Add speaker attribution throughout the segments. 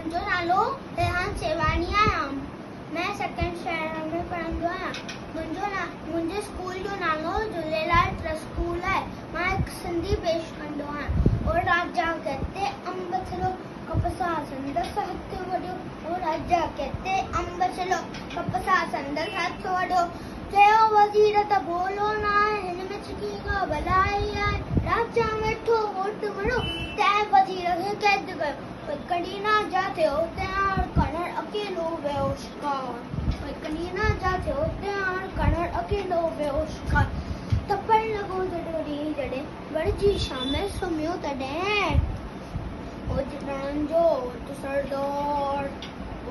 Speaker 1: मुंहिंजो नालो रेहान सेवानी आहे। मैं सेकेंड स्टैंडर्ड में पढ़ंदो आहियां। मुंहिंजे स्कूल जो नालो झूलेलाल ट्रस्ट स्कूल आहे। मां हिकु सिंधी पेश कंदो आहियां। और राजा कहते अंब चलो कपसा संदसि हथ वॾो। और राजा कहते अंब चलो कपसा संदसि हथ वॾो। चयो वज़ीर त बोलो न आहे, हिन में छिकी का भलाई आहे। राजा वेठो वोट मरो, तंहिं वज़ीर खे क़ैद कयो। हिकु ॾींहुं राजा थियो, तंहिं कणर अकेलो वियो शिकार। हिकु ॾींहुं राजा थियो, तंहिं कणर अकेलो वियो शिकार। थप्पड़ लॻो जॾहिं वड़जी शाम सुम्हियो तॾहिं। ओ ॼणनि जो वोट सरदार,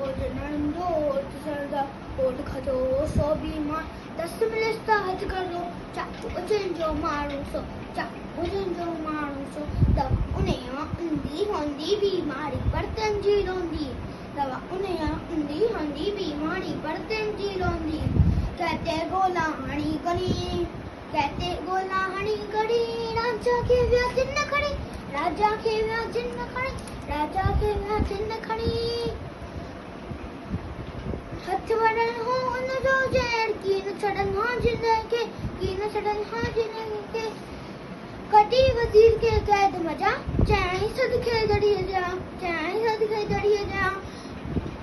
Speaker 1: ओ ॼणनि जो वोट सरदार। वोट खजो सो बीमार, 10 मिलिस त हथ करो। चाकू जंहिंजो माण्हू सो, चाकू जंहिंजो माण्हू सो। दवा उनया ऊंधी हूंदी बीमारी परतनि जी रोंदी। दवा उनया ऊंधी हूंदी बीमारी परतनि जी रोंदी। कहते गोला हणी करी, कहते गोला हणी करी। राजा खे विया जिन खणी, राजा खे विया जिन खणी, राजा खे विया जिन खणी। हथ वॾनि हो उनजो ज़हर, कीन छॾनि हा जिन खे, कीन छॾनि हा जिन खे। कढी वज़ीर खे क़ैद मजा, चयाईं सदके दड़ीअ जा, चयाईं सदके दड़ीअ जा।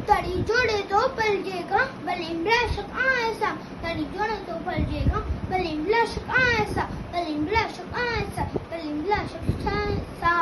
Speaker 1: तड़ी जोड़े तो पलजेगा भले बेशक आयसा, तड़ी जोड़े तो पलजेगा भले बेशक आयसा, भले बेशक आयसा, भले बेशक आयसा।